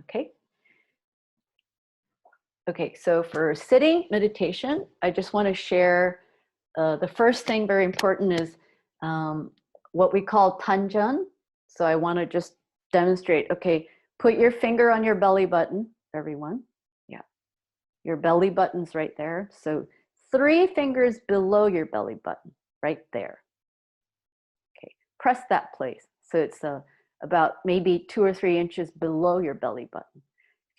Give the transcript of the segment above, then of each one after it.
Okay. Okay, so for sitting meditation, I just want to share the first thing very important is what we call tanjan. So I want to just demonstrate, okay, put your finger on your belly button, everyone. Yeah, your belly button's right there. So 3 fingers below your belly button, right there. Okay, press that place. So it's about maybe 2 or 3 inches below your belly button.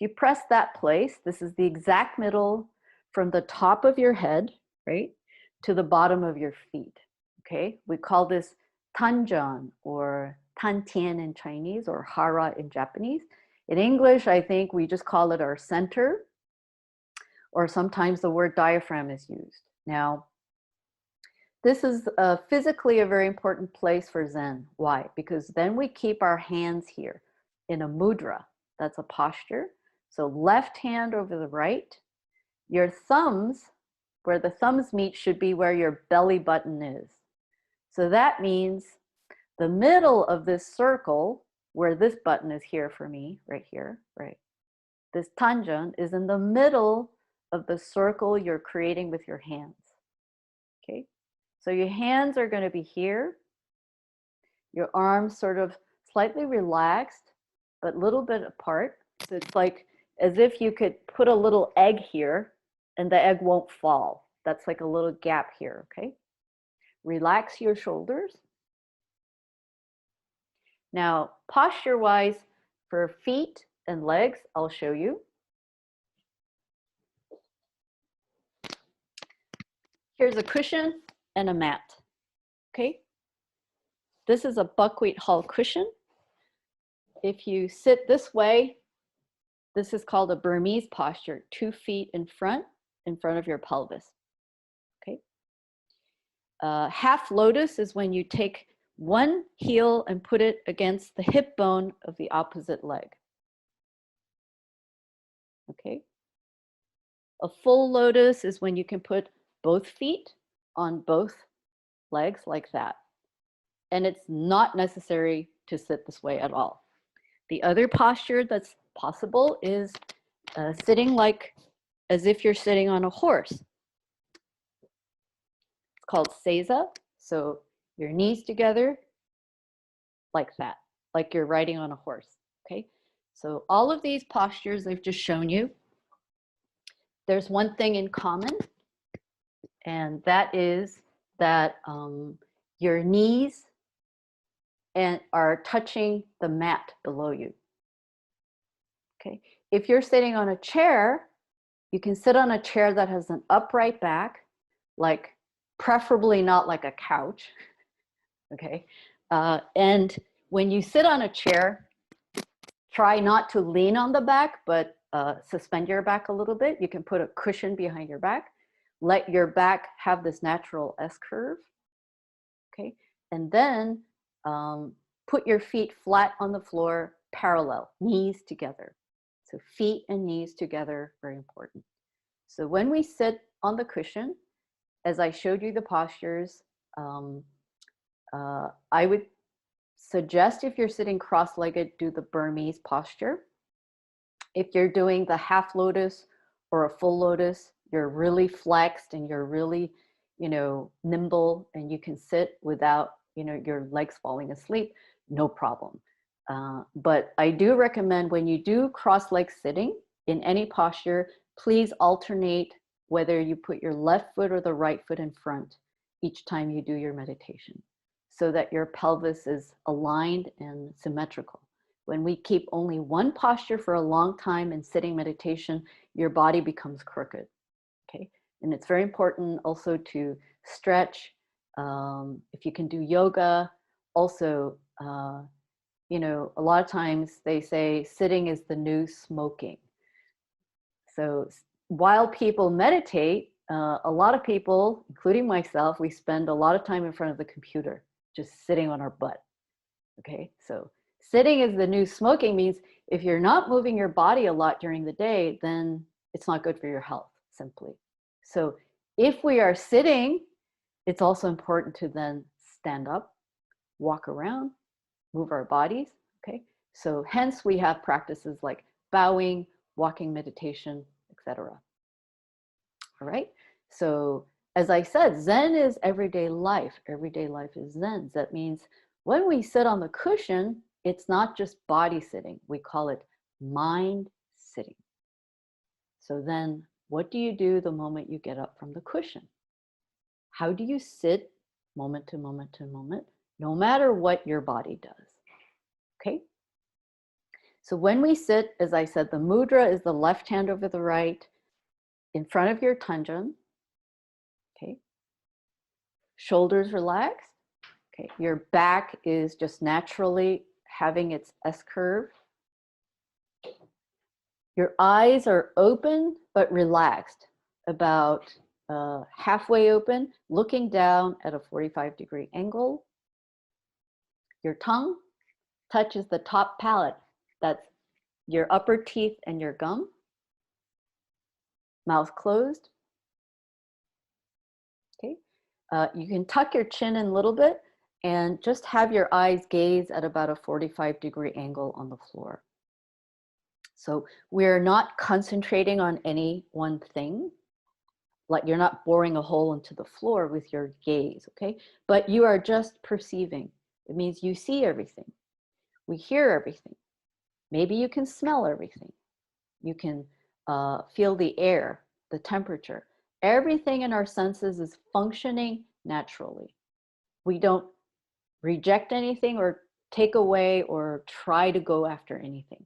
If you press that place, this is the exact middle from the top of your head, right, to the bottom of your feet. Okay, we call this tanjan or tantian in Chinese or hara in Japanese. In English, I think we just call it our center, or sometimes the word diaphragm is used. Now, this is physically a very important place for Zen. Why? Because then we keep our hands here in a mudra. That's a posture. So left hand over the right. Your thumbs, where the thumbs meet, should be where your belly button is. So that means the middle of this circle, where this button is here for me, right here, right? This tanjan is in the middle of the circle you're creating with your hands. Okay? So your hands are going to be here. Your arms sort of slightly relaxed, but a little bit apart. So it's like as if you could put a little egg here and the egg won't fall. That's like a little gap here, okay? Relax your shoulders. Now, posture-wise, for feet and legs, I'll show you. Here's a cushion and a mat, okay? This is a buckwheat hull cushion. If you sit this way, this is called a Burmese posture, 2 feet in front of your pelvis, okay? Half lotus is when you take one heel and put it against the hip bone of the opposite leg, okay? A full lotus is when you can put both feet on both legs like that. And it's not necessary to sit this way at all. The other posture that's possible is sitting like as if you're sitting on a horse. It's called seiza. So your knees together like that, like you're riding on a horse, okay? So all of these postures I've just shown you, there's one thing in common, and that is that your knees are touching the mat below you, okay? If you're sitting on a chair, you can sit on a chair that has an upright back, like preferably not like a couch, okay? And when you sit on a chair, try not to lean on the back, but suspend your back a little bit. You can put a cushion behind your back. Let your back have this natural S-curve, okay? And then put your feet flat on the floor, parallel, knees together. So feet and knees together, very important. So when we sit on the cushion, as I showed you the postures, I would suggest if you're sitting cross-legged, do the Burmese posture. If you're doing the half lotus or a full lotus, you're really flexed and you're really, nimble and you can sit without, your legs falling asleep, no problem. But I do recommend when you do cross-leg sitting in any posture, please alternate whether you put your left foot or the right foot in front each time you do your meditation, so that your pelvis is aligned and symmetrical. When we keep only one posture for a long time in sitting meditation, your body becomes crooked, okay? And it's very important also to stretch. If you can do yoga, also, a lot of times they say sitting is the new smoking. So while people meditate, a lot of people, including myself, we spend a lot of time in front of the computer, just sitting on our butt, okay? So sitting is the new smoking means if you're not moving your body a lot during the day, then it's not good for your health, simply. So if we are sitting, it's also important to then stand up, walk around, move our bodies, okay? So hence we have practices like bowing, walking meditation, etc. All right. So as I said, Zen is everyday life. Everyday life is Zen. That means when we sit on the cushion, it's not just body sitting. We call it mind sitting. So then what do you do the moment you get up from the cushion? How do you sit moment to moment to moment, no matter what your body does? Okay. So when we sit, as I said, the mudra is the left hand over the right in front of your tanjan. Okay. Shoulders relaxed. Okay. Your back is just naturally having its S curve. Your eyes are open but relaxed, about halfway open, looking down at a 45-degree angle. Your tongue touches the top palate. That's your upper teeth and your gum. Mouth closed. Okay. You can tuck your chin in a little bit and just have your eyes gaze at about a 45-degree angle on the floor. So we're not concentrating on any one thing. Like you're not boring a hole into the floor with your gaze, okay? But you are just perceiving. It means you see everything. We hear everything. Maybe you can smell everything. You can feel the air, the temperature. Everything in our senses is functioning naturally. We don't reject anything or take away or try to go after anything,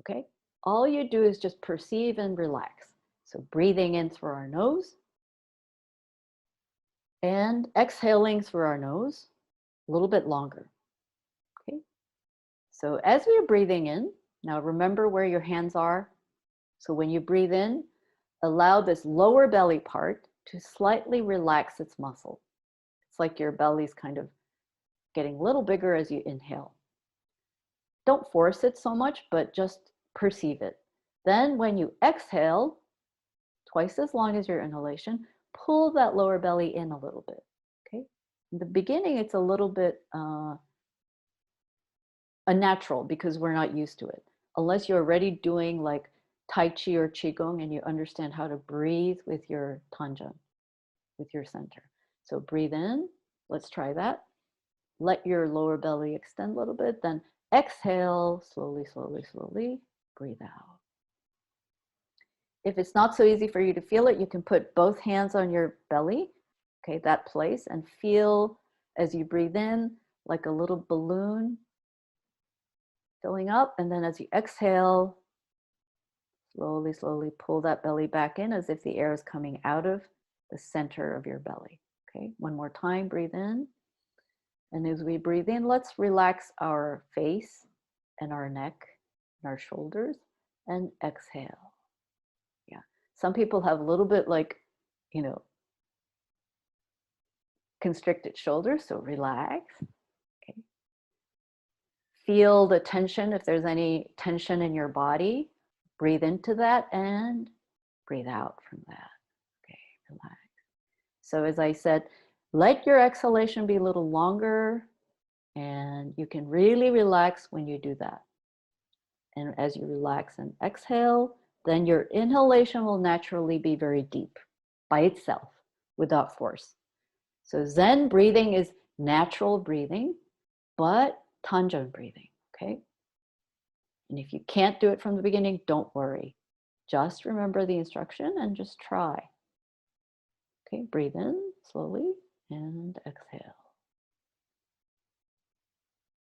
okay? All you do is just perceive and relax. So breathing in through our nose and exhaling through our nose a little bit longer, okay? So as we're breathing in, now remember where your hands are. So when you breathe in, allow this lower belly part to slightly relax its muscle. It's like your belly's kind of getting a little bigger as you inhale. Don't force it so much, but just perceive it. Then when you exhale, twice as long as your inhalation, pull that lower belly in a little bit, okay? In the beginning, it's a little bit unnatural because we're not used to it. Unless you're already doing like Tai Chi or Qigong and you understand how to breathe with your tanjan, with your center. So breathe in, let's try that. Let your lower belly extend a little bit, then exhale, slowly, slowly, slowly, breathe out. If it's not so easy for you to feel it, you can put both hands on your belly, okay, that place, and feel as you breathe in, like a little balloon filling up. And then as you exhale, slowly, slowly pull that belly back in as if the air is coming out of the center of your belly. Okay, one more time, breathe in. And as we breathe in, let's relax our face and our neck and our shoulders and exhale. Yeah, some people have a little bit like, constricted shoulders, so relax. Okay. Feel the tension. If there's any tension in your body, breathe into that and breathe out from that. Okay, relax. So as I said, let your exhalation be a little longer, and you can really relax when you do that. And as you relax and exhale, then your inhalation will naturally be very deep by itself without force. So Zen breathing is natural breathing, but tanjan breathing, okay? And if you can't do it from the beginning, don't worry. Just remember the instruction and just try. Okay, breathe in slowly and exhale.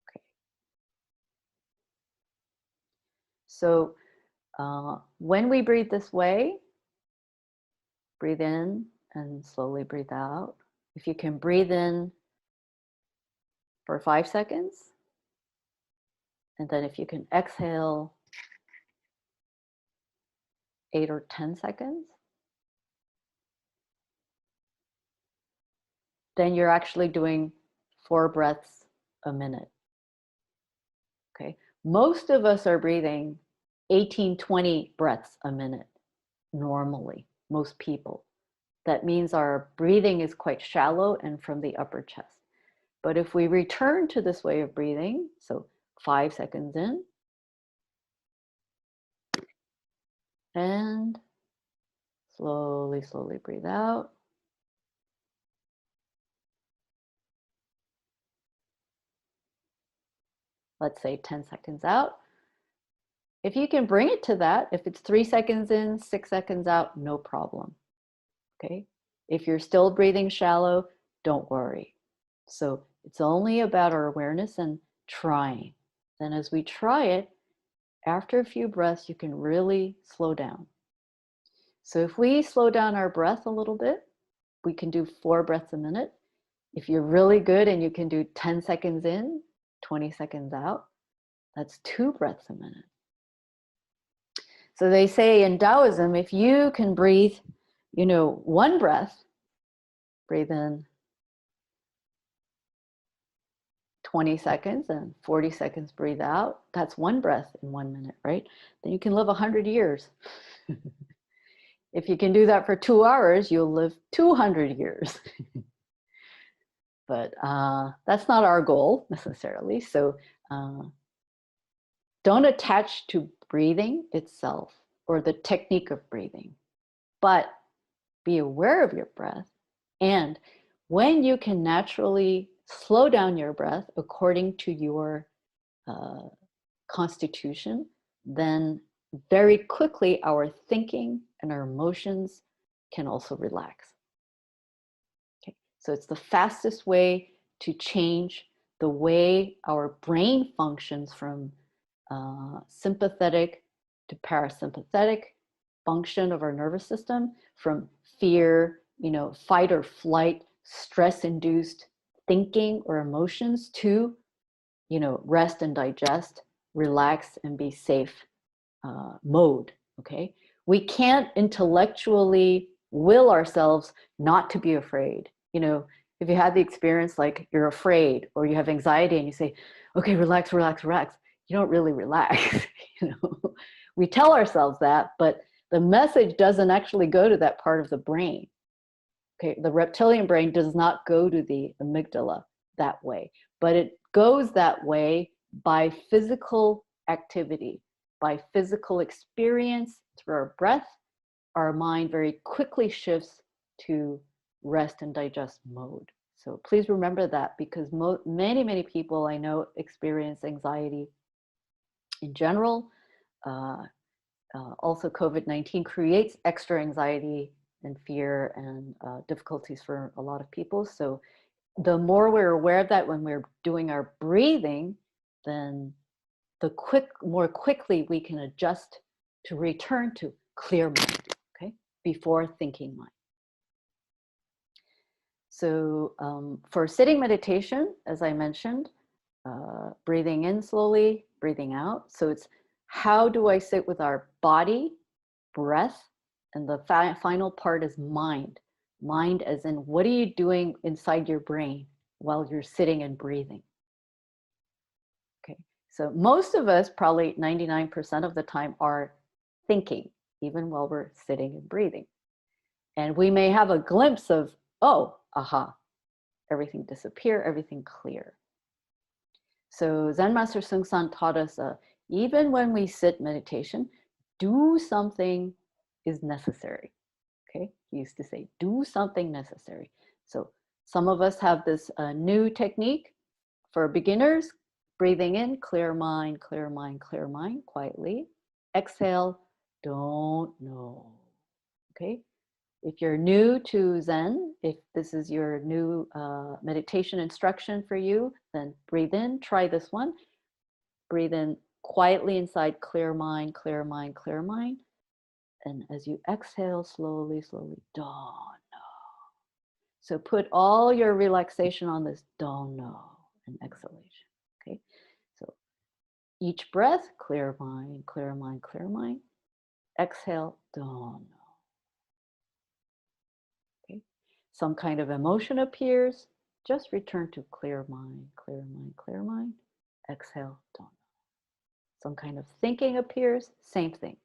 Okay. So when we breathe this way, breathe in and slowly breathe out. If you can breathe in for 5 seconds, and then if you can exhale 8 or 10 seconds, then you're actually doing 4 breaths a minute. Okay, most of us are breathing 18, 20 breaths a minute normally, most people. That means our breathing is quite shallow and from the upper chest. But if we return to this way of breathing, so 5 seconds in, And slowly, slowly breathe out. Let's say 10 seconds out. If you can bring it to that, if it's 3 seconds in, 6 seconds out, no problem. Okay. If you're still breathing shallow, don't worry. So it's only about our awareness and trying. Then as we try it, after a few breaths, you can really slow down. So if we slow down our breath a little bit, we can do 4 breaths a minute. If you're really good and you can do 10 seconds in, 20 seconds out, that's 2 breaths a minute. So they say in Taoism, if you can breathe, 1 breath, breathe in 20 seconds and 40 seconds breathe out, that's 1 breath in 1 minute, right? Then you can live 100 years. If you can do that for 2 hours, you'll live 200 years. But that's not our goal necessarily. So don't attach to breathing itself or the technique of breathing, but be aware of your breath. And when you can naturally slow down your breath according to your constitution, then very quickly our thinking and our emotions can also relax. Okay. So it's the fastest way to change the way our brain functions from sympathetic to parasympathetic function of our nervous system, from fear, fight or flight, stress-induced thinking or emotions to, rest and digest, relax and be safe mode, okay? We can't intellectually will ourselves not to be afraid. If you had the experience like you're afraid or you have anxiety and you say, okay, relax, relax, relax, you don't really relax. We tell ourselves that, but the message doesn't actually go to that part of the brain. Okay, the reptilian brain does not go to the amygdala that way, but it goes that way by physical activity, by physical experience through our breath. Our mind very quickly shifts to rest and digest mode. So please remember that, because many, many people I know experience anxiety in general. Also, COVID-19 creates extra anxiety and fear and difficulties for a lot of people. So the more we're aware of that when we're doing our breathing, then more quickly we can adjust to return to clear mind, okay, before thinking mind. So for sitting meditation, as I mentioned, breathing in slowly, breathing out. So it's how do I sit with our body, breath, and the final part is mind. Mind as in what are you doing inside your brain while you're sitting and breathing? Okay, so most of us, probably 99% of the time, are thinking, even while we're sitting and breathing. And we may have a glimpse of, oh, aha, everything disappear, everything clear. So Zen Master Seung Sahn taught us, even when we sit meditation, do something is necessary. Okay, he used to say, do something necessary. So some of us have this new technique for beginners, breathing in, clear mind, clear mind, clear mind, quietly. Exhale, don't know. Okay, if you're new to Zen, if this is your new meditation instruction for you, then breathe in, try this one. Breathe in quietly inside, clear mind, clear mind, clear mind. And as you exhale, slowly, slowly, don't know. So put all your relaxation on this don't know and exhalation, okay? So each breath, clear mind, clear mind, clear mind. Exhale, don't know. Okay? Some kind of emotion appears, just return to clear mind, clear mind, clear mind. Exhale, don't know. Some kind of thinking appears, same thing.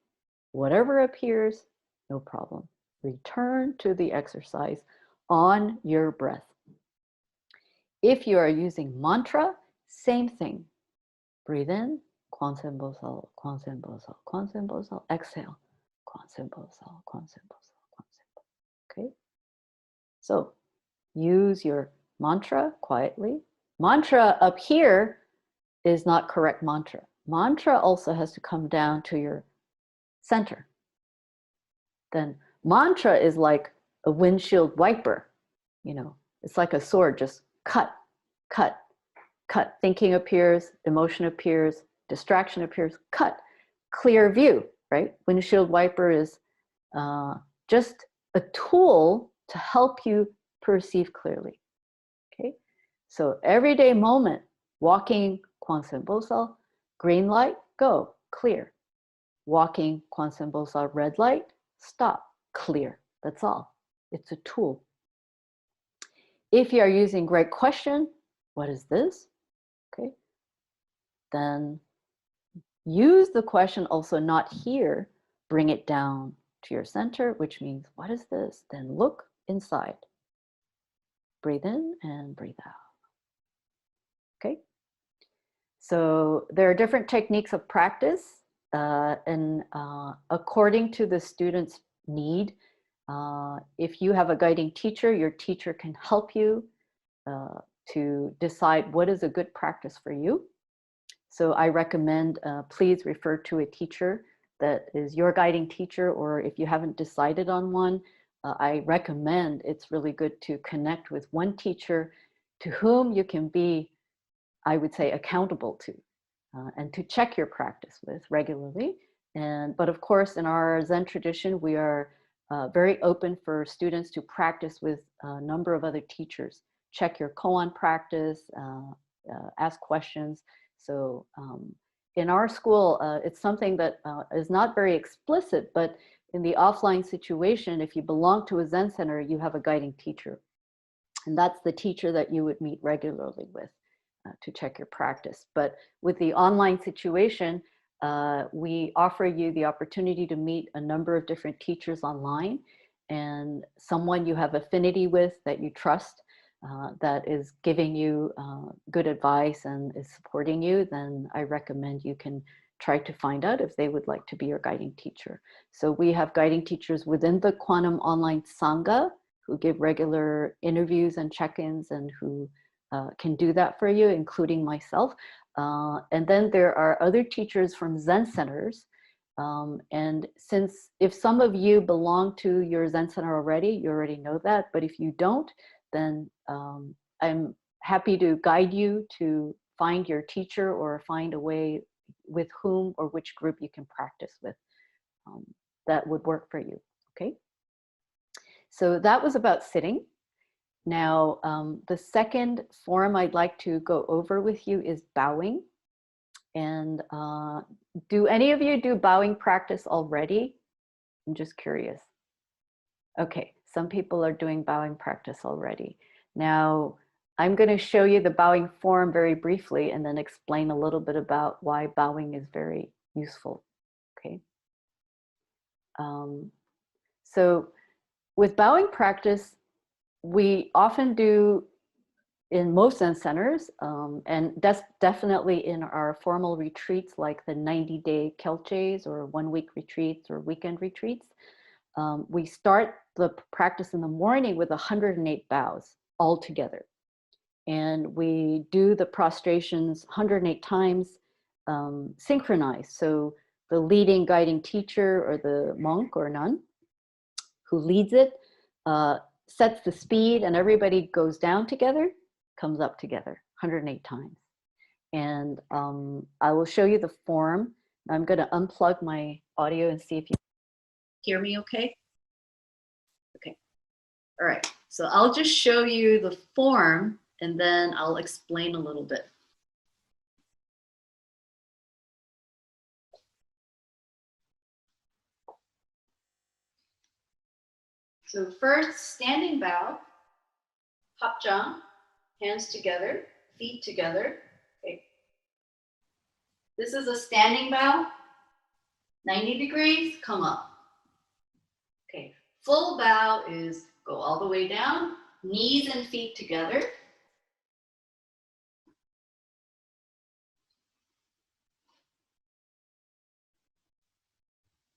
Whatever appears, no problem. Return to the exercise on your breath. If you are using mantra, same thing. Breathe in, Kwan Sen Bo Sol, Kwan Sen Bo Sol, Kwan Sen Bo Sol. Exhale, Kwan Simbo Sal, Kwan Simbo Sal, Kwan Simbo. Okay. So use your mantra quietly. Mantra up here is not correct mantra. Mantra also has to come down to your center. Then mantra is like a windshield wiper, you know, it's like a sword, just cut, cut, cut. Thinking appears, emotion appears, distraction appears, cut, clear view, right? Windshield wiper is just a tool to help you perceive clearly, okay? So everyday moment, walking, Kwan Simbo Sal, green light, go, clear. Walking, Kwan Simbo Sal, red light, stop, clear. That's all. It's a tool. If you are using great question, what is this? Okay. Then use the question also not here, bring it down to your center, which means, what is this? Then look inside. Breathe in and breathe out. Okay. So there are different techniques of practice and according to the student's need, if you have a guiding teacher, your teacher can help you to decide what is a good practice for you. So I recommend please refer to a teacher that is your guiding teacher, or if you haven't decided on one, I recommend it's really good to connect with one teacher to whom you can be, I would say, accountable to and to check your practice with regularly. But of course, in our Zen tradition, we are very open for students to practice with a number of other teachers. Check your koan practice, ask questions. So in our school, it's something that is not very explicit, but in the offline situation, if you belong to a Zen center, you have a guiding teacher. And that's the teacher that you would meet regularly with to check your practice. But with the online situation, we offer you the opportunity to meet a number of different teachers online, and someone you have affinity with that you trust that is giving you good advice and is supporting you, then I recommend you can try to find out if they would like to be your guiding teacher. So we have guiding teachers within the Quantum Online Sangha who give regular interviews and check-ins and who can do that for you, including myself. And then there are other teachers from Zen centers. And since if some of you belong to your Zen center already, you already know that. But if you don't, then I'm happy to guide you to find your teacher or find a way with whom or which group you can practice with that would work for you, okay? So that was about sitting. Now, the second form I'd like to go over with you is bowing. And do any of you do bowing practice already? I'm just curious. Okay, some people are doing bowing practice already. Now, I'm going to show you the bowing form very briefly and then explain a little bit about why bowing is very useful, okay? So with bowing practice, we often do in most Zen centers, and that's definitely in our formal retreats like the 90-day kelches or one-week retreats or weekend retreats. We start the practice in the morning with 108 bows all together. And we do the prostrations 108 times synchronized. So the leading guiding teacher or the monk or nun who leads it sets the speed, and everybody goes down together, comes up together 108 times. And I will show you the form. I'm going to unplug my audio and see if you hear me okay. Okay. All right. So I'll just show you the form and then I'll explain a little bit. So first, standing bow, hapjang, hands together, feet together. Okay. This is a standing bow, 90 degrees, come up. Okay, full bow is go all the way down, knees and feet together.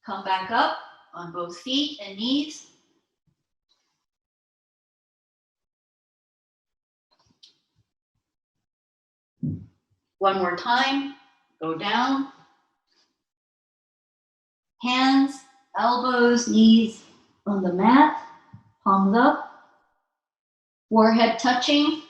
Come back up, on both feet and knees. One more time, go down. Hands, elbows, knees on the mat, palms up, forehead touching.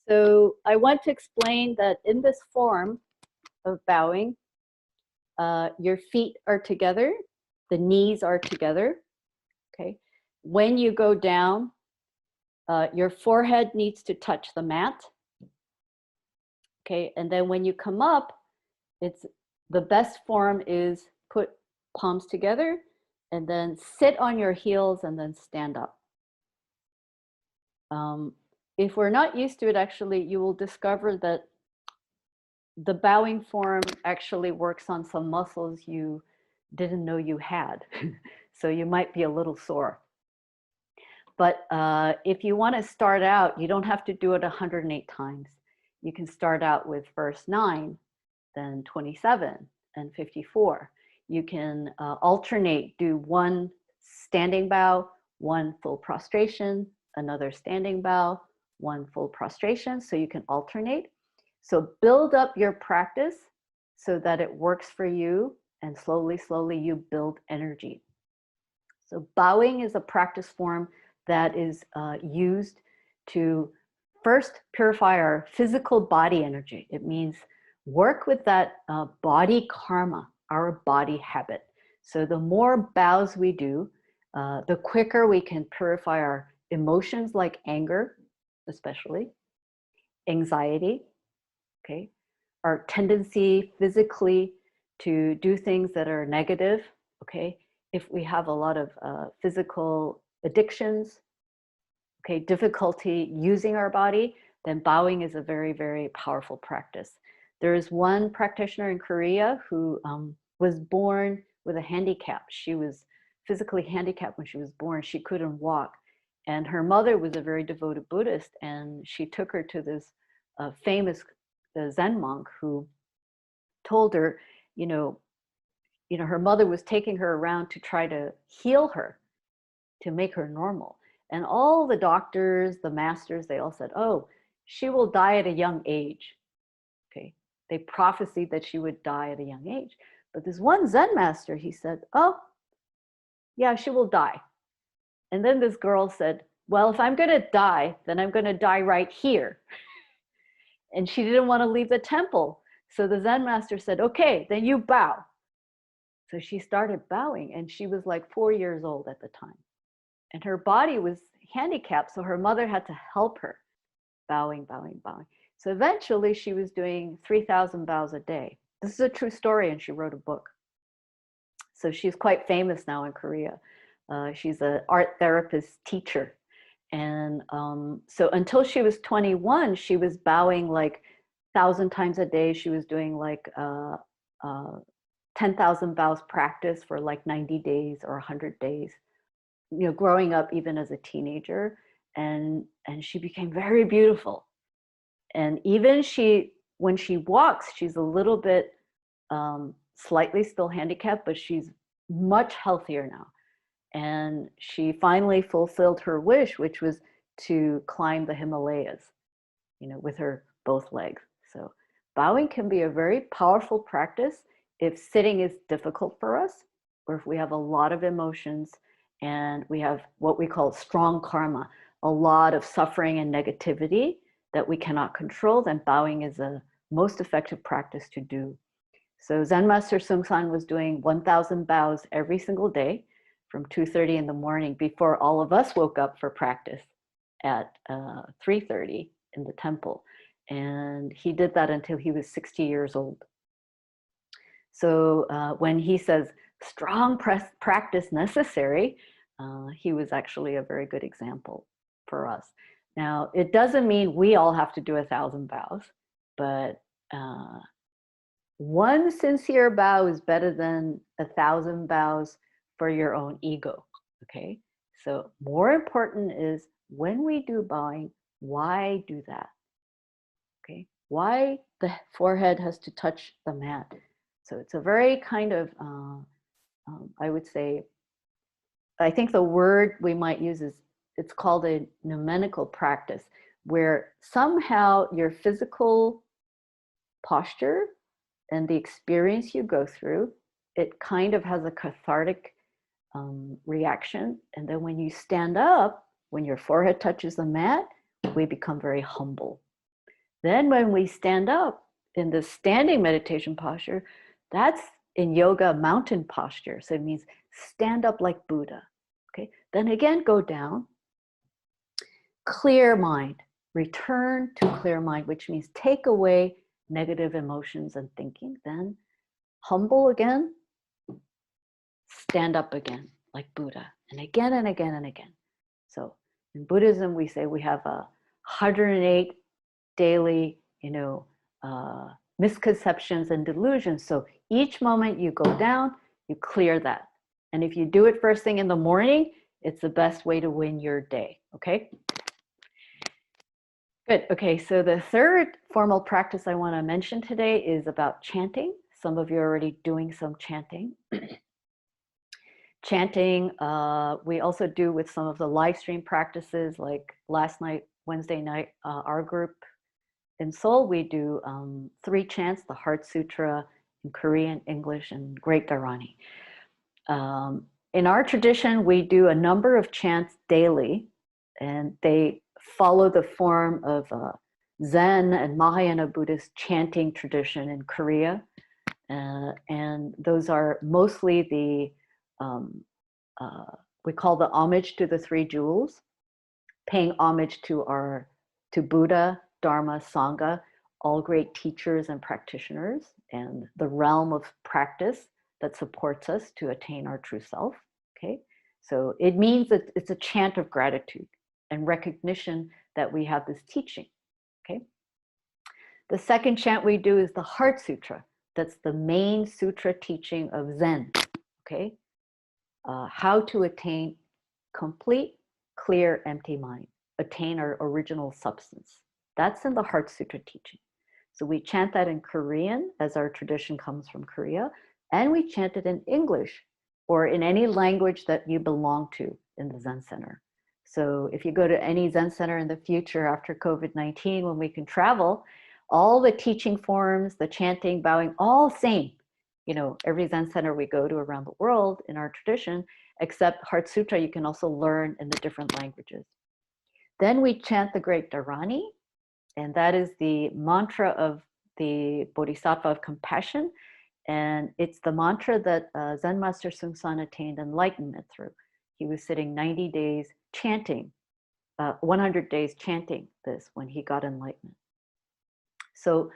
So I want to explain that in this form of bowing, your feet are together, the knees are together, okay? When you go down, your forehead needs to touch the mat, okay? And then when you come up, the best form is put palms together and then sit on your heels and then stand up. If we're not used to it, actually, you will discover that the bowing form actually works on some muscles you didn't know you had. So you might be a little sore. But if you want to start out, you don't have to do it 108 times. You can start out with first 9, then 27, and 54. You can alternate, do one standing bow, one full prostration, another standing bow, one full prostration. So you can alternate. So build up your practice so that it works for you, and slowly, slowly you build energy. So bowing is a practice form that is used to first purify our physical body energy. It means work with that body karma, our body habit. So the more bows we do, the quicker we can purify our emotions like anger, especially, anxiety, okay, our tendency physically to do things that are negative, okay. If we have a lot of physical addictions, okay, difficulty using our body, then bowing is a very, very powerful practice. There is one practitioner in Korea who was born with a handicap. She was physically handicapped when she was born. She couldn't walk. And her mother was a very devoted Buddhist, and she took her to this famous Zen monk who told her, her mother was taking her around to try to heal her, to make her normal. And all the doctors, the masters, they all said, oh, she will die at a young age. Okay. They prophesied that she would die at a young age. But this one Zen master, he said, oh, yeah, she will die. And then this girl said, well, if I'm going to die, then I'm going to die right here. And she didn't want to leave the temple. So the Zen master said, okay, then you bow. So she started bowing, and she was like 4 years old at the time. And her body was handicapped, so her mother had to help her, bowing, bowing, bowing. So eventually she was doing 3,000 bows a day. This is a true story, and she wrote a book. So she's quite famous now in Korea. She's an art therapist teacher. And so until she was 21, she was bowing like 1,000 times a day. She was doing like 10,000 bows practice for like 90 days or 100 days. Growing up even as a teenager, and she became very beautiful. And even when she walks, she's a little bit slightly still handicapped, but she's much healthier now. And she finally fulfilled her wish, which was to climb the Himalayas, with her both legs. So bowing can be a very powerful practice if sitting is difficult for us, or if we have a lot of emotions and we have what we call strong karma, a lot of suffering and negativity that we cannot control, then bowing is a most effective practice to do. So Zen Master Seung-san was doing 1,000 bows every single day from 2:30 in the morning before all of us woke up for practice at 3:30 in the temple. And he did that until he was 60 years old. So when he says strong practice necessary, he was actually a very good example for us. Now, it doesn't mean we all have to do 1,000 bows, but one sincere bow is better than 1,000 bows for your own ego, okay? So more important is when we do bowing, why do that, okay? Why the forehead has to touch the mat. So it's a very kind of, I would say, I think the word we might use is, it's called a pneumenical practice, where somehow your physical posture and the experience you go through, it kind of has a cathartic reaction. And then when you stand up, when your forehead touches the mat, we become very humble. Then when we stand up in the standing meditation posture, that's in yoga mountain posture. So it means stand up like Buddha. Okay. Then again, go down, clear mind, return to clear mind, which means take away negative emotions and thinking. Then humble again, stand up again like Buddha, and again and again and again. So in Buddhism, we say we have 108 daily, misconceptions and delusions. So each moment you go down, you clear that. And if you do it first thing in the morning, it's the best way to win your day, okay? Good, okay, so the third formal practice I wanna mention today is about chanting. Some of you are already doing some chanting. Chanting, we also do with some of the live stream practices, like last night, Wednesday night, our group in Seoul, we do 3 chants, the Heart Sutra in Korean, English, and Great Dharani. In our tradition, we do a number of chants daily, and they follow the form of Zen and Mahayana Buddhist chanting tradition in Korea. And those are mostly the, we call the homage to the 3 jewels, paying homage to Buddha, Dharma, Sangha, all great teachers and practitioners, and the realm of practice that supports us to attain our true self, okay? So it means that it's a chant of gratitude and recognition that we have this teaching, okay? The second chant we do is the Heart Sutra. That's the main sutra teaching of Zen, okay? How to attain complete, clear, empty mind, attain our original substance. That's in the Heart Sutra teaching. So we chant that in Korean, as our tradition comes from Korea, and we chant it in English or in any language that you belong to in the Zen Center. So if you go to any Zen Center in the future after COVID-19, when we can travel, all the teaching forms, the chanting, bowing, all same. Every Zen Center we go to around the world in our tradition, except Heart Sutra, you can also learn in the different languages. Then we chant the Great Dharani, and that is the mantra of the Bodhisattva of compassion. And it's the mantra that Zen Master Seung-san attained enlightenment through. He was sitting 90 days chanting, 100 days chanting this when he got enlightenment. So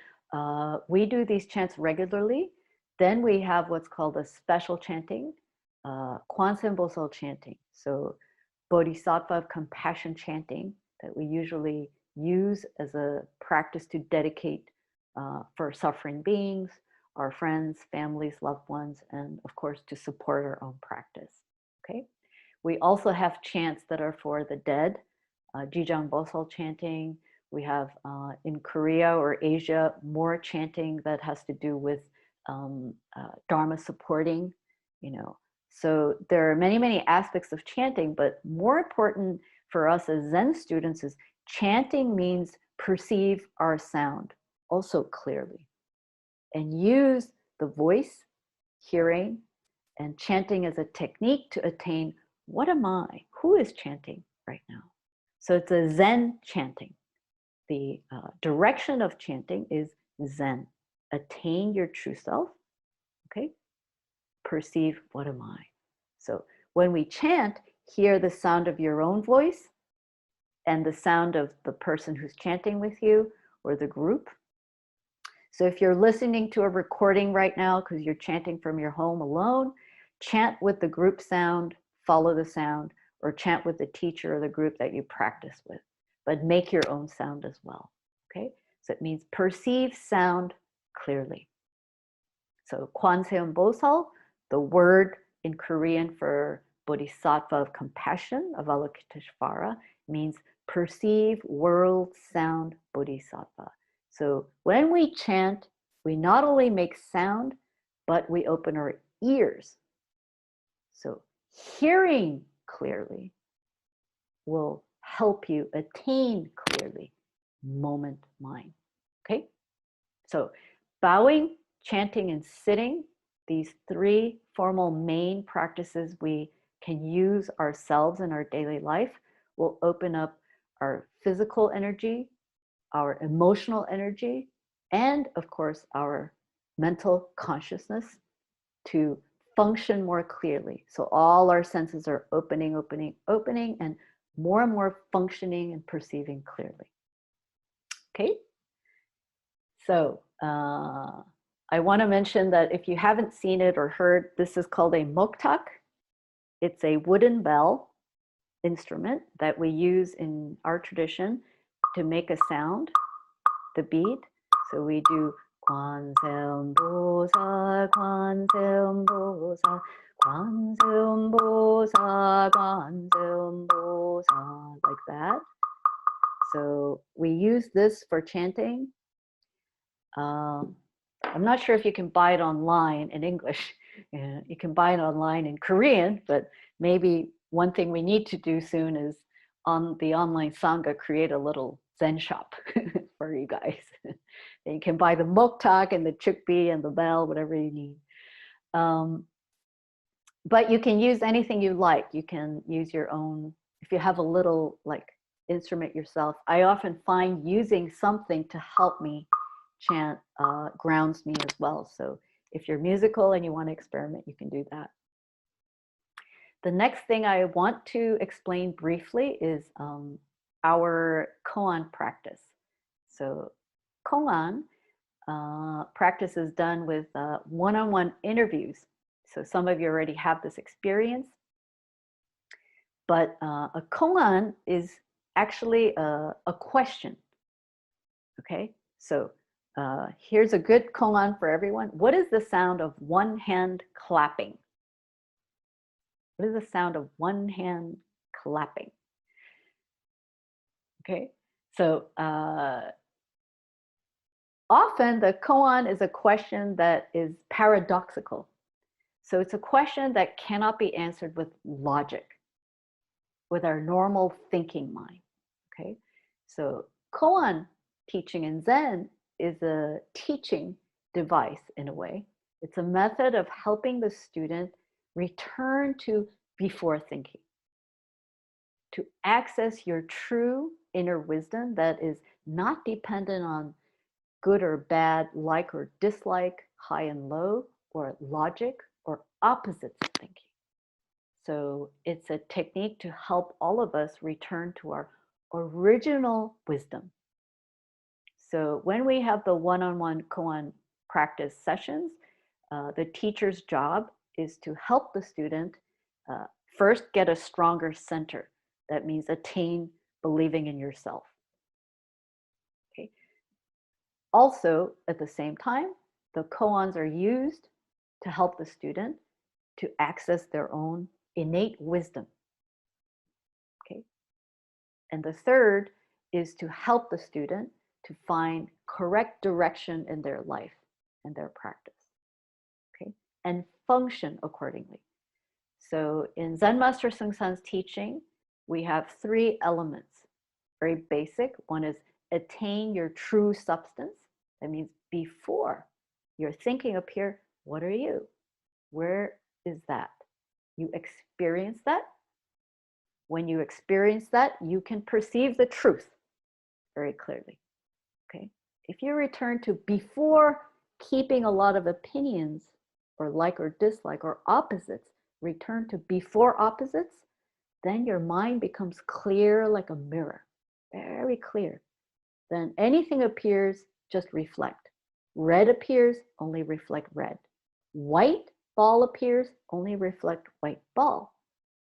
we do these chants regularly. Then we have what's called a special chanting, Kwan chanting. So Bodhisattva of compassion chanting that we usually use as a practice to dedicate for suffering beings, our friends, families, loved ones, and of course to support our own practice, okay? We also have chants that are for the dead, Jijang Bosal chanting. We have in Korea or Asia more chanting that has to do with Dharma supporting, So there are many, many aspects of chanting, but more important for us as Zen students is chanting means perceive our sound also clearly and use the voice, hearing, and chanting as a technique to attain what am I? Who is chanting right now? So it's a Zen chanting. The direction of chanting is Zen. Attain your true self, okay? Perceive what am I? So when we chant, hear the sound of your own voice and the sound of the person who's chanting with you or the group. So if you're listening to a recording right now because you're chanting from your home alone, chant with the group sound, follow the sound, or chant with the teacher or the group that you practice with. but make your own sound as well. Okay, so it means perceive sound clearly. So Kwan, the word in Korean for bodhisattva of compassion, Avalokiteshvara, means perceive world sound bodhisattva. So when we chant, we not only make sound, but we open our ears. So hearing clearly will help you attain clearly moment mind. Okay, so bowing, chanting, and sitting, these three formal main practices we can use ourselves in our daily life will open up our physical energy, our emotional energy, and of course our mental consciousness to function more clearly. So all our senses are opening, and more functioning and perceiving clearly. Okay, so I want to mention that if you haven't seen it or heard, this is called a Moktak. It's a wooden bell instrument that we use in our tradition to make a sound, the beat. So we do Kwan Seum Bosa, Kwan Seum Bosa, Kwan Seum Bosa, Kwan Seum Bosa, like that. So we use this for chanting. I'm not sure if you can buy it online in English. You can buy it online in Korean, but maybe one thing we need to do soon is on the online Sangha, create a little Zen shop for you guys. And you can buy the Moktak and the chukbi and the bell, whatever you need. But you can use anything you like. You can use your own, if you have a little like instrument yourself. I often find using something to help me chant grounds me as well. So if you're musical and you want to experiment, you can do that. The next thing I want to explain briefly is our koan practice. So koan practice is done with one-on-one interviews. So some of you already have this experience, but a koan is actually a question. Okay, so here's a good koan for everyone. What is the sound of one hand clapping? What is the sound of one hand clapping? Okay, so often the koan is a question that is paradoxical. So it's a question that cannot be answered with logic, with our normal thinking mind. Okay, so koan teaching in Zen is a teaching device in a way. It's a method of helping the student return to before thinking, to access your true inner wisdom that is not dependent on good or bad, like or dislike, high and low, or logic, or opposites of thinking. So it's a technique to help all of us return to our original wisdom. So when we have the one-on-one koan practice sessions, the teacher's job is to help the student first get a stronger center. That means attain believing in yourself. Okay. Also, at the same time, the koans are used to help the student to access their own innate wisdom. Okay. And the third is to help the student to find correct direction in their life and their practice. Okay, and function accordingly. So in Zen Master Seung San's teaching, we have three elements, very basic. One is attain your true substance. That means before your thinking appear, what are you? Where is that? You experience that. When you experience that, you can perceive the truth very clearly. Okay. If you return to before keeping a lot of opinions or like or dislike or opposites, return to before opposites, then your mind becomes clear like a mirror, very clear. Then anything appears, just reflect. Red appears, only reflect red. White ball appears, only reflect white ball.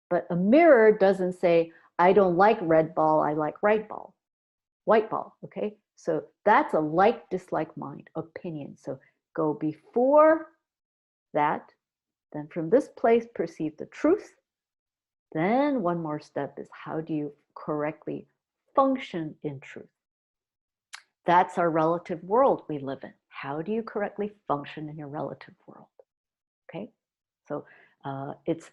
But a mirror doesn't say, I don't like red ball, I like right ball. white ball, okay? So that's a like, dislike mind, opinion. So go before that, then from this place, perceive the truth. Then one more step is how do you correctly function in truth? That's our relative world we live in. How do you correctly function in your relative world? Okay, so it's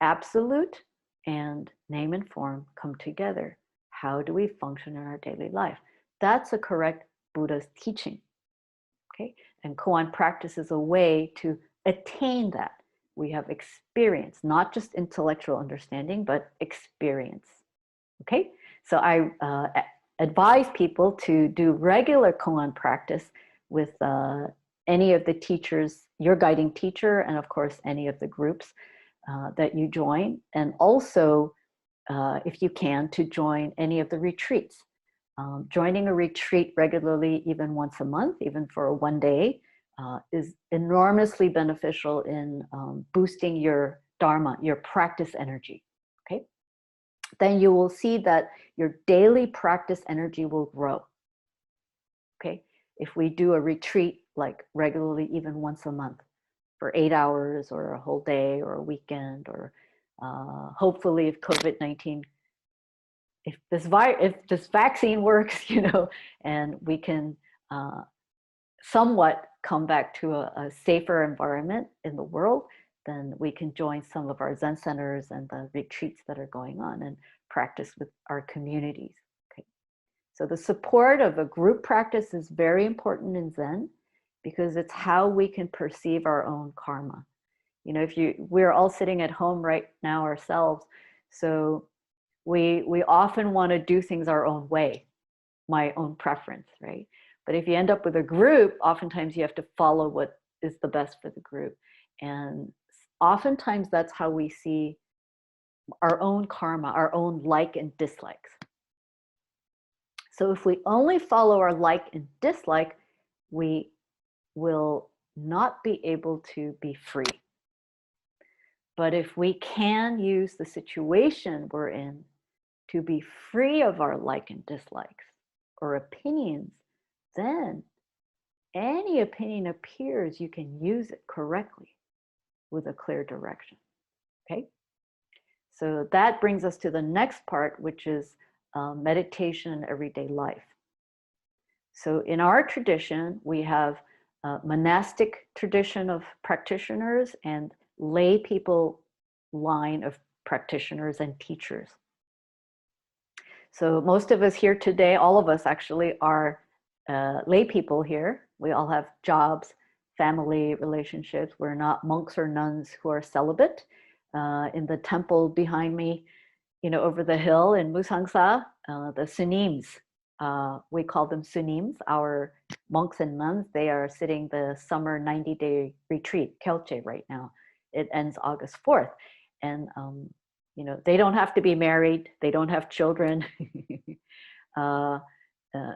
absolute and name and form come together. How do we function in our daily life? That's a correct Buddha's teaching. Okay, and Kwan practice is a way to attain that. We have experience, not just intellectual understanding, but experience. Okay, so I advise people to do regular koan practice with any of the teachers, your guiding teacher, and of course, any of the groups that you join. And also, if you can, to join any of the retreats. Joining a retreat regularly, even once a month, even for one day, is enormously beneficial in boosting your dharma, your practice energy. Okay, then you will see that your daily practice energy will grow. Okay, if we do a retreat like regularly, even once a month, for 8 hours or a whole day or a weekend, or hopefully if COVID-19, if this vaccine works, you know, and we can somewhat come back to a safer environment in the world, then we can join some of our Zen centers and the retreats that are going on and practice with our communities. Okay, so the support of a group practice is very important in Zen because it's how we can perceive our own karma. You know, we're all sitting at home right now ourselves, so we often want to do things our own way, my own preference, right? But if you end up with a group, oftentimes you have to follow what is the best for the group. And oftentimes that's how we see our own karma, our own like and dislikes. So if we only follow our like and dislike, we will not be able to be free. But if we can use the situation we're in to be free of our like and dislikes or opinions, then any opinion appears, you can use it correctly with a clear direction. Okay, so that brings us to the next part, which is meditation in everyday life. So in our tradition, we have a monastic tradition of practitioners and lay people line of practitioners and teachers. So most of us here today, all of us actually are lay people here. We all have jobs, family, relationships. We're not monks or nuns who are celibate. In the temple behind me, you know, over the hill in Musangsa, the sunims, we call them sunims, our monks and nuns. They are sitting the summer 90-day retreat, Kelche, right now. It ends August 4th. And you know, they don't have to be married. They don't have children.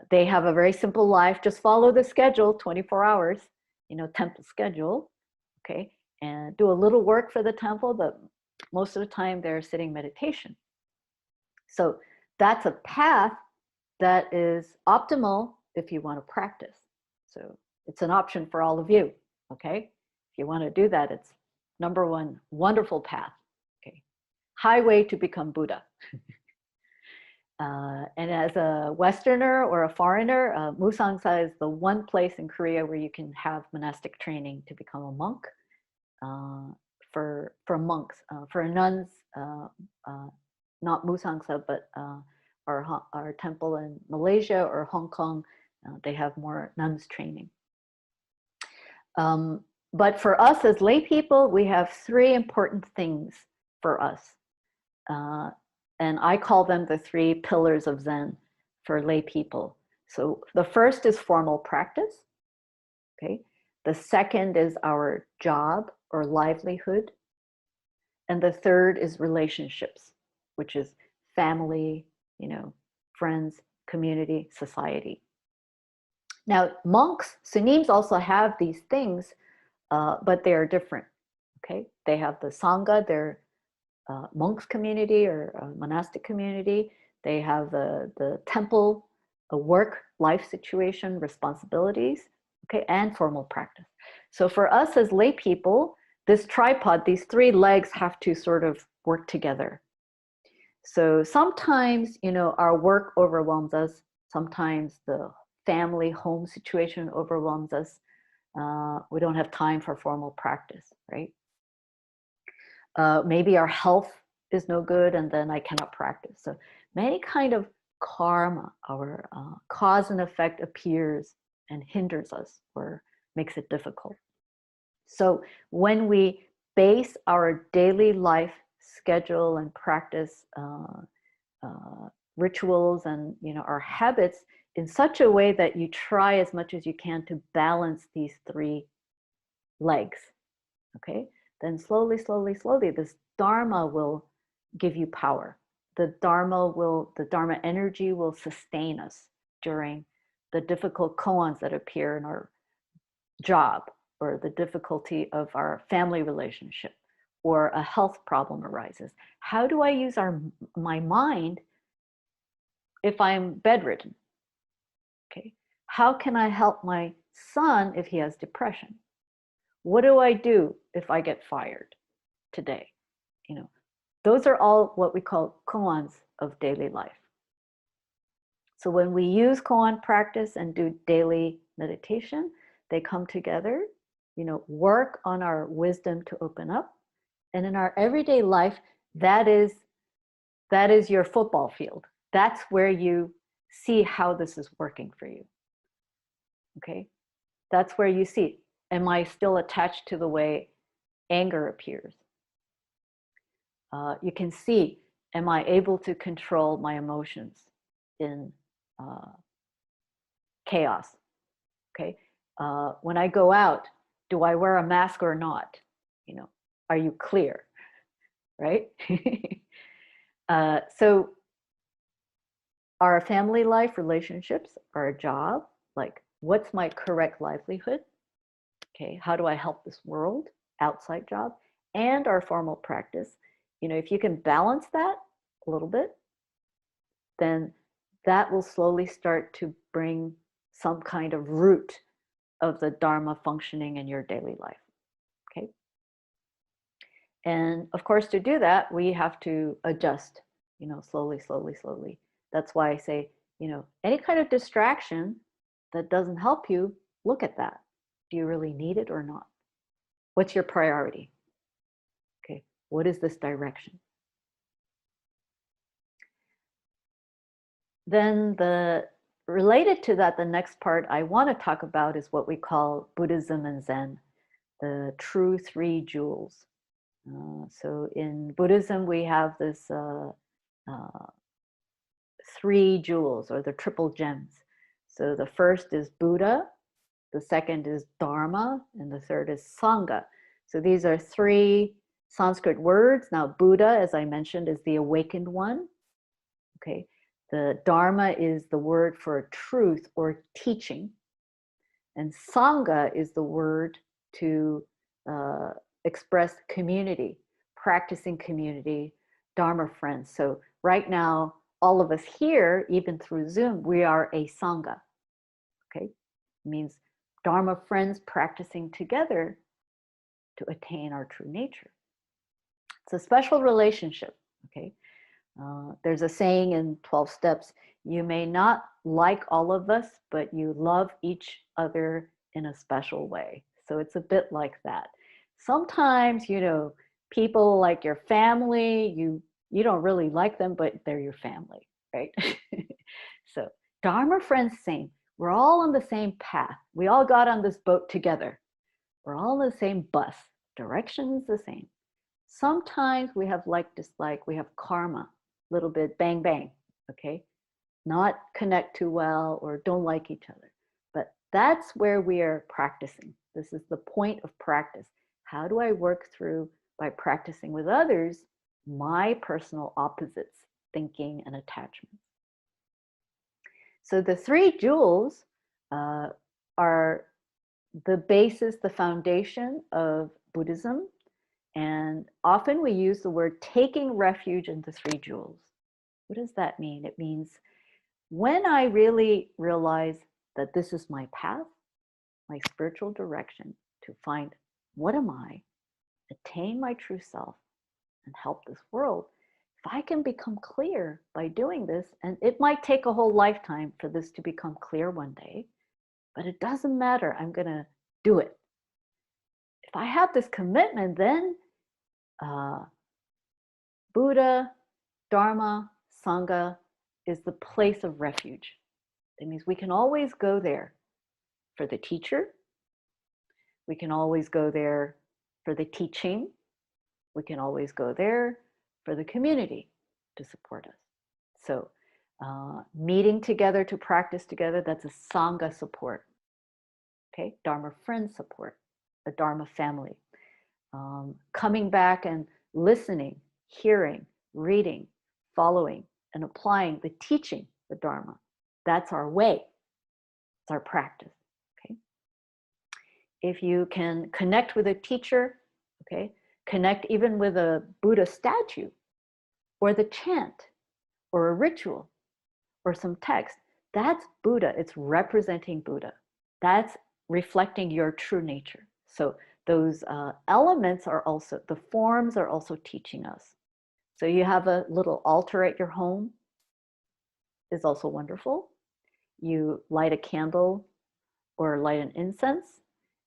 They have a very simple life. Just follow the schedule, 24 hours, you know, temple schedule, okay? And do a little work for the temple, but most of the time they're sitting meditation. So that's a path that is optimal if you want to practice. So it's an option for all of you, okay? If you want to do that, it's number one, wonderful path. Highway to become Buddha. And as a Westerner or a foreigner, Musangsa is the one place in Korea where you can have monastic training to become a monk. For monks, for nuns, not Musangsa, but our temple in Malaysia or Hong Kong, they have more nuns training. But for us as lay people, we have three important things for us. And I call them the three pillars of Zen for lay people. So the first is formal practice. Okay. The second is our job or livelihood. And the third is relationships, which is family, you know, friends, community, society. Now, monks, sunims also have these things, but they are different. Okay. They have the Sangha, they're monks community or monastic community. They have the temple a work-life situation, responsibilities, okay, and formal practice. So for us as lay people, this tripod, these three legs have to sort of work together. So sometimes, you know, our work overwhelms us. Sometimes the family home situation overwhelms us. We don't have time for formal practice, right? Maybe our health is no good and then I cannot practice. So many kind of karma, our cause and effect appears and hinders us or makes it difficult. So when we base our daily life schedule and practice rituals and, you know, our habits in such a way that you try as much as you can to balance these three legs, okay, then slowly, slowly, slowly, this Dharma will give you power. The Dharma energy will sustain us during the difficult koans that appear in our job, or the difficulty of our family relationship, or a health problem arises. How do I use my mind if I'm bedridden? Okay. How can I help my son if he has depression? What do I do if I get fired today? You know, those are all what we call koans of daily life. So when we use koan practice and do daily meditation, they come together, you know, work on our wisdom to open up. And in our everyday life, that is your football field. That's where you see how this is working for you. Okay? That's where you see, am I still attached to the way anger appears? You can see, am I able to control my emotions in chaos? Okay. When I go out, do I wear a mask or not? You know, are you clear? Right? So our family life, relationships, our job, like what's my correct livelihood? Okay, how do I help this world, outside job, and our formal practice? You know, if you can balance that a little bit, then that will slowly start to bring some kind of root of the Dharma functioning in your daily life. Okay. And of course, to do that, we have to adjust, you know, slowly, slowly, slowly. That's why I say, you know, any kind of distraction that doesn't help you, look at that. Do you really need it or not? What's your priority? Okay, what is this direction? Then related to that, the next part I want to talk about is what we call Buddhism and Zen, the true three jewels. So in Buddhism, we have this three jewels, or the triple gems. So the first is Buddha, the second is Dharma, and the third is Sangha. So these are three Sanskrit words. Now, Buddha, as I mentioned, is the awakened one. Okay. The Dharma is the word for truth or teaching. And Sangha is the word to express community, practicing community, Dharma friends. So right now, all of us here, even through Zoom, we are a Sangha. Okay. It means Dharma friends practicing together to attain our true nature. It's a special relationship. Okay. There's a saying in 12 steps, you may not like all of us, but you love each other in a special way. So it's a bit like that. Sometimes, you know, people like your family, you don't really like them, but they're your family, right? So Dharma friends, same. We're all on the same path. We all got on this boat together. We're all on the same bus. Direction is the same. Sometimes we have like, dislike, we have karma, little bit bang, bang, okay? Not connect too well or don't like each other. But that's where we are practicing. This is the point of practice. How do I work through, by practicing with others, my personal opposites, thinking and attachments? So the three jewels are the basis, the foundation of Buddhism. And often we use the word taking refuge in the three jewels. What does that mean? It means When I really realize that this is my path, my spiritual direction to find what am I, attain my true self, and help this world, if I can become clear by doing this, and it might take a whole lifetime for this to become clear one day, but it doesn't matter, I'm going to do it. If I have this commitment, then Buddha, Dharma, Sangha is the place of refuge. That means we can always go there for the teacher. We can always go there for the teaching. We can always go there for the community to support us. So meeting together to practice together, that's a Sangha support. Okay, Dharma friend support, a Dharma family. Coming back and listening, hearing, reading, following, and applying the teaching, the Dharma. That's our way. It's our practice. Okay. If you can connect with a teacher, okay, connect even with a Buddha statue, or the chant, or a ritual, or some text, that's Buddha. It's representing Buddha. That's reflecting your true nature. So those elements are also, the forms are also teaching us. So you have a little altar at your home, is also wonderful. You light a candle or light an incense.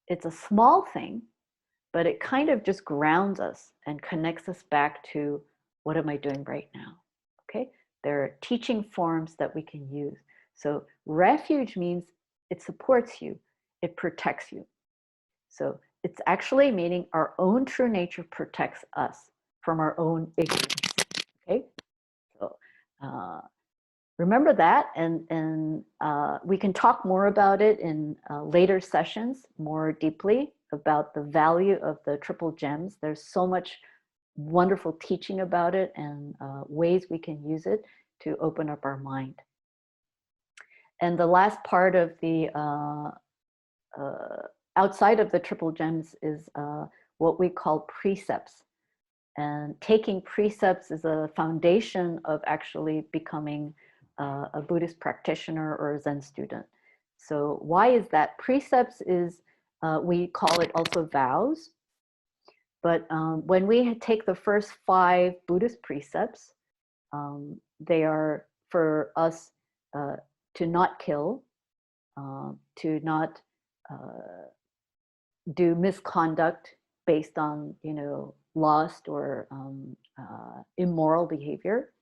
It's a small thing, but it kind of just grounds us and connects us back to what am I doing right now? Okay, there are teaching forms that we can use. So refuge means it supports you, it protects you. So it's actually meaning our own true nature protects us from our own ignorance. Okay, so remember that, and we can talk more about it in later sessions, more deeply about the value of the triple gems. There's so much wonderful teaching about it and ways we can use it to open up our mind. And the last part of the outside of the triple gems is what we call precepts. And taking precepts is a foundation of actually becoming a Buddhist practitioner or a Zen student. So why is that? Precepts is, we call it also vows. But when we take the first 5 Buddhist precepts, they are for us to not kill, to not do misconduct based on, lust or immoral behavior.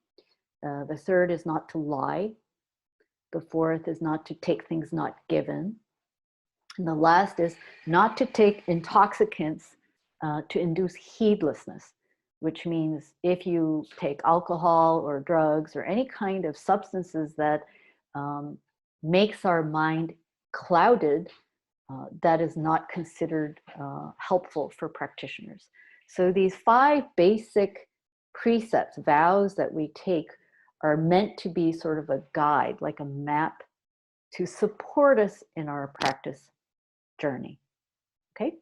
The third is not to lie. The fourth is not to take things not given. And the last is not to take intoxicants to induce heedlessness, which means if you take alcohol or drugs or any kind of substances that makes our mind clouded, that is not considered helpful for practitioners. So these 5 basic precepts, vows that we take are meant to be sort of a guide, like a map to support us in our practice journey. Okay?